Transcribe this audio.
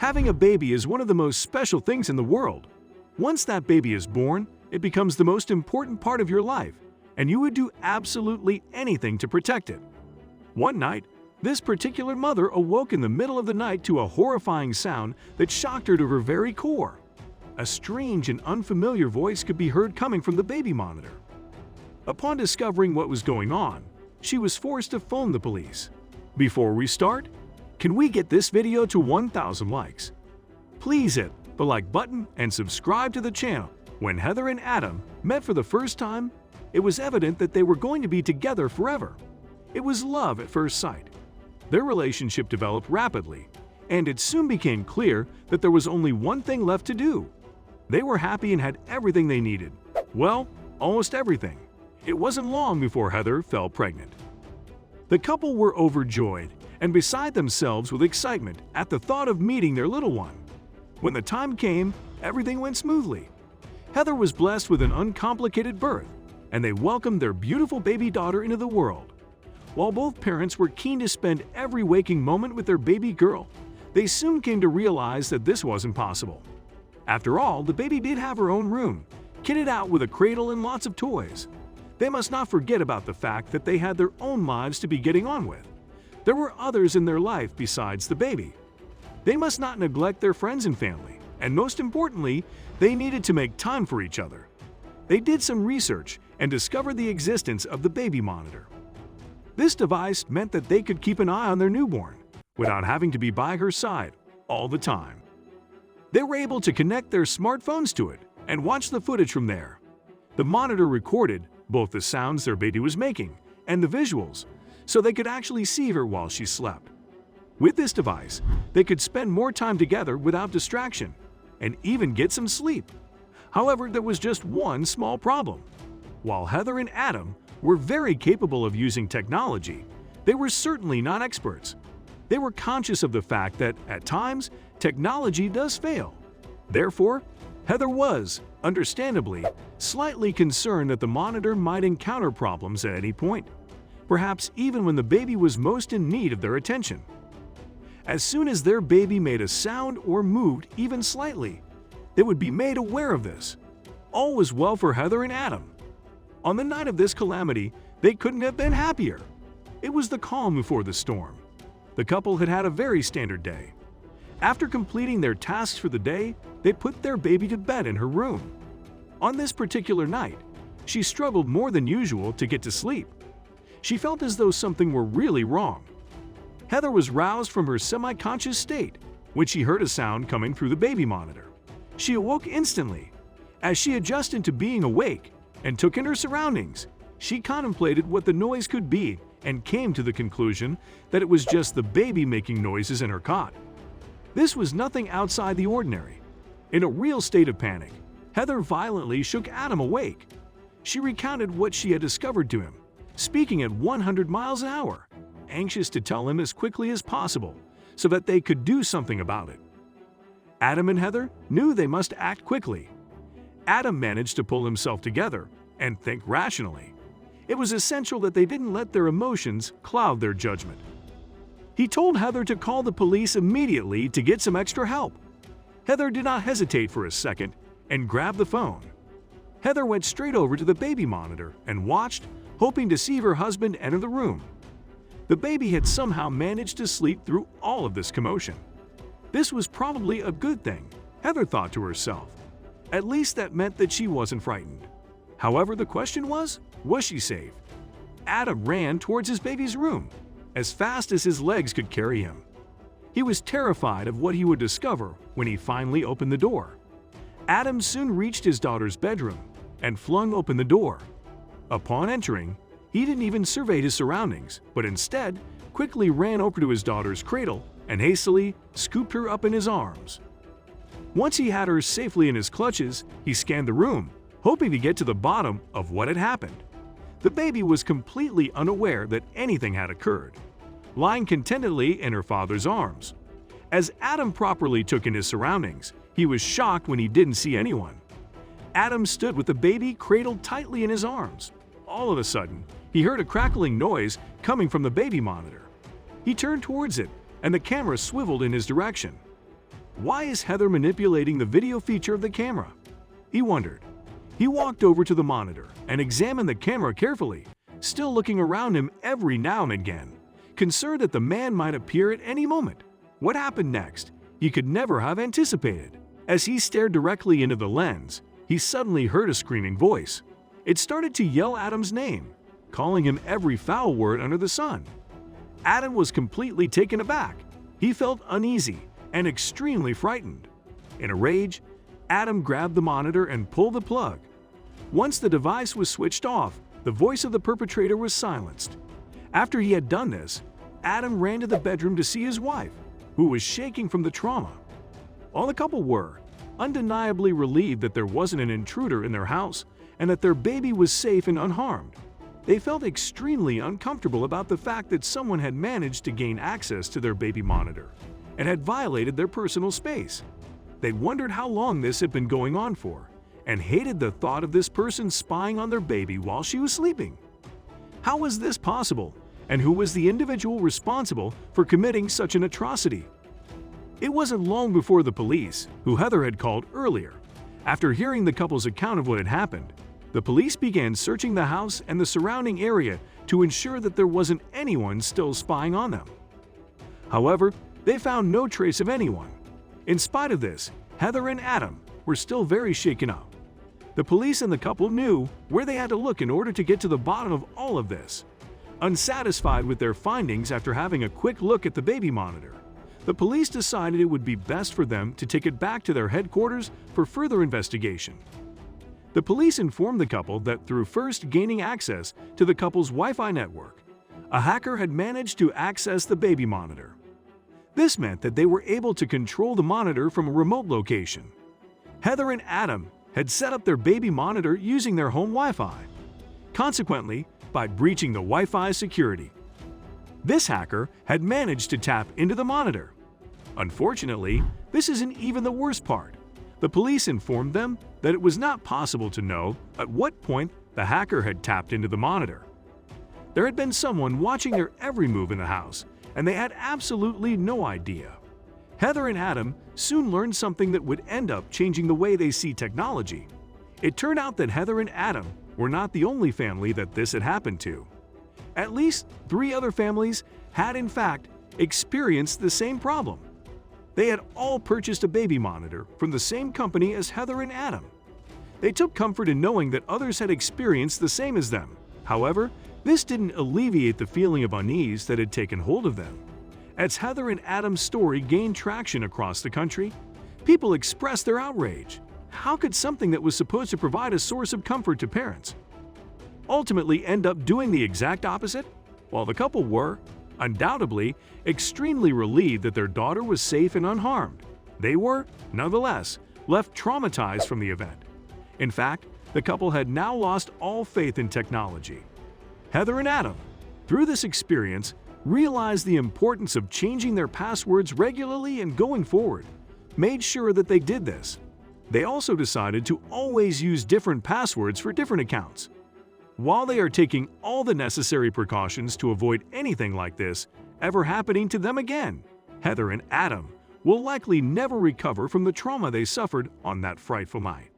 Having a baby is one of the most special things in the world. Once that baby is born, it becomes the most important part of your life, and you would do absolutely anything to protect it. One night, this particular mother awoke in the middle of the night to a horrifying sound that shocked her to her very core. A strange and unfamiliar voice could be heard coming from the baby monitor. Upon discovering what was going on, she was forced to phone the police. Before we start, can we get this video to 1,000 likes? Please hit the like button and subscribe to the channel. When Heather and Adam met for the first time, it was evident that they were going to be together forever. It was love at first sight. Their relationship developed rapidly, and it soon became clear that there was only one thing left to do. They were happy and had everything they needed. Well, almost everything. It wasn't long before Heather fell pregnant. The couple were overjoyed and beside themselves with excitement at the thought of meeting their little one. When the time came, everything went smoothly. Heather was blessed with an uncomplicated birth, and they welcomed their beautiful baby daughter into the world. While both parents were keen to spend every waking moment with their baby girl, they soon came to realize that this wasn't possible. After all, the baby did have her own room, kitted out with a cradle and lots of toys. They must not forget about the fact that they had their own lives to be getting on with. There were others in their life besides the baby. They must not neglect their friends and family, and most importantly, they needed to make time for each other. They did some research and discovered the existence of the baby monitor. This device meant that they could keep an eye on their newborn without having to be by her side all the time. They were able to connect their smartphones to it and watch the footage from there. The monitor recorded both the sounds their baby was making and the visuals, so they could actually see her while she slept. With this device, they could spend more time together without distraction and even get some sleep. However, there was just one small problem. While Heather and Adam were very capable of using technology, they were certainly not experts. They were conscious of the fact that, at times, technology does fail. Therefore, Heather was, understandably, slightly concerned that the monitor might encounter problems at any point, perhaps even when the baby was most in need of their attention. As soon as their baby made a sound or moved even slightly, they would be made aware of this. All was well for Heather and Adam. On the night of this calamity, they couldn't have been happier. It was the calm before the storm. The couple had had a very standard day. After completing their tasks for the day, they put their baby to bed in her room. On this particular night, she struggled more than usual to get to sleep. She felt as though something were really wrong. Heather was roused from her semi-conscious state when she heard a sound coming through the baby monitor. She awoke instantly. As she adjusted to being awake and took in her surroundings, she contemplated what the noise could be and came to the conclusion that it was just the baby making noises in her cot. This was nothing outside the ordinary. In a real state of panic, Heather violently shook Adam awake. She recounted what she had discovered to him, speaking at 100 miles an hour, anxious to tell him as quickly as possible so that they could do something about it. Adam and Heather knew they must act quickly. Adam managed to pull himself together and think rationally. It was essential that they didn't let their emotions cloud their judgment. He told Heather to call the police immediately to get some extra help. Heather did not hesitate for a second and grabbed the phone. Heather went straight over to the baby monitor and watched, hoping to see her husband enter the room. The baby had somehow managed to sleep through all of this commotion. This was probably a good thing, Heather thought to herself. At least that meant that she wasn't frightened. However, the question was she safe? Adam ran towards his baby's room as fast as his legs could carry him. He was terrified of what he would discover when he finally opened the door. Adam soon reached his daughter's bedroom and flung open the door. Upon entering, he didn't even survey his surroundings, but instead quickly ran over to his daughter's cradle and hastily scooped her up in his arms. Once he had her safely in his clutches, he scanned the room, hoping to get to the bottom of what had happened. The baby was completely unaware that anything had occurred, lying contentedly in her father's arms. As Adam properly took in his surroundings, he was shocked when he didn't see anyone. Adam stood with the baby cradled tightly in his arms. All of a sudden, he heard a crackling noise coming from the baby monitor. He turned towards it, and the camera swiveled in his direction. Why is Heather manipulating the video feature of the camera? He wondered. He walked over to the monitor and examined the camera carefully, still looking around him every now and again, concerned that the man might appear at any moment. What happened next, he could never have anticipated. As he stared directly into the lens, he suddenly heard a screaming voice. It started to yell Adam's name, calling him every foul word under the sun. Adam was completely taken aback. He felt uneasy and extremely frightened. In a rage, Adam grabbed the monitor and pulled the plug. Once the device was switched off, the voice of the perpetrator was silenced. After he had done this, Adam ran to the bedroom to see his wife, who was shaking from the trauma. All the couple were undeniably relieved that there wasn't an intruder in their house and that their baby was safe and unharmed. They felt extremely uncomfortable about the fact that someone had managed to gain access to their baby monitor and had violated their personal space. They wondered how long this had been going on for and hated the thought of this person spying on their baby while she was sleeping. How was this possible, and who was the individual responsible for committing such an atrocity? It wasn't long before the police, who Heather had called earlier. After hearing the couple's account of what had happened, the police began searching the house and the surrounding area to ensure that there wasn't anyone still spying on them. However, they found no trace of anyone. In spite of this, Heather and Adam were still very shaken up. The police and the couple knew where they had to look in order to get to the bottom of all of this. Unsatisfied with their findings after having a quick look at the baby monitor, the police decided it would be best for them to take it back to their headquarters for further investigation. The police informed the couple that through first gaining access to the couple's Wi-Fi network, a hacker had managed to access the baby monitor. This meant that they were able to control the monitor from a remote location. Heather and Adam had set up their baby monitor using their home Wi-Fi. Consequently, by breaching the Wi-Fi security, this hacker had managed to tap into the monitor. Unfortunately, this isn't even the worst part. The police informed them that it was not possible to know at what point the hacker had tapped into the monitor. There had been someone watching their every move in the house, and they had absolutely no idea. Heather and Adam soon learned something that would end up changing the way they see technology. It turned out that Heather and Adam were not the only family that this had happened to. At least 3 other families had in fact experienced the same problem. They had all purchased a baby monitor from the same company as Heather and Adam. They took comfort in knowing that others had experienced the same as them. However, this didn't alleviate the feeling of unease that had taken hold of them. As Heather and Adam's story gained traction across the country, people expressed their outrage. How could something that was supposed to provide a source of comfort to parents ultimately end up doing the exact opposite? While the couple were, undoubtedly, extremely relieved that their daughter was safe and unharmed, they were, nonetheless, left traumatized from the event. In fact, the couple had now lost all faith in technology. Heather and Adam, through this experience, realized the importance of changing their passwords regularly and going forward, made sure that they did this. They also decided to always use different passwords for different accounts. While they are taking all the necessary precautions to avoid anything like this ever happening to them again, Heather and Adam will likely never recover from the trauma they suffered on that frightful night.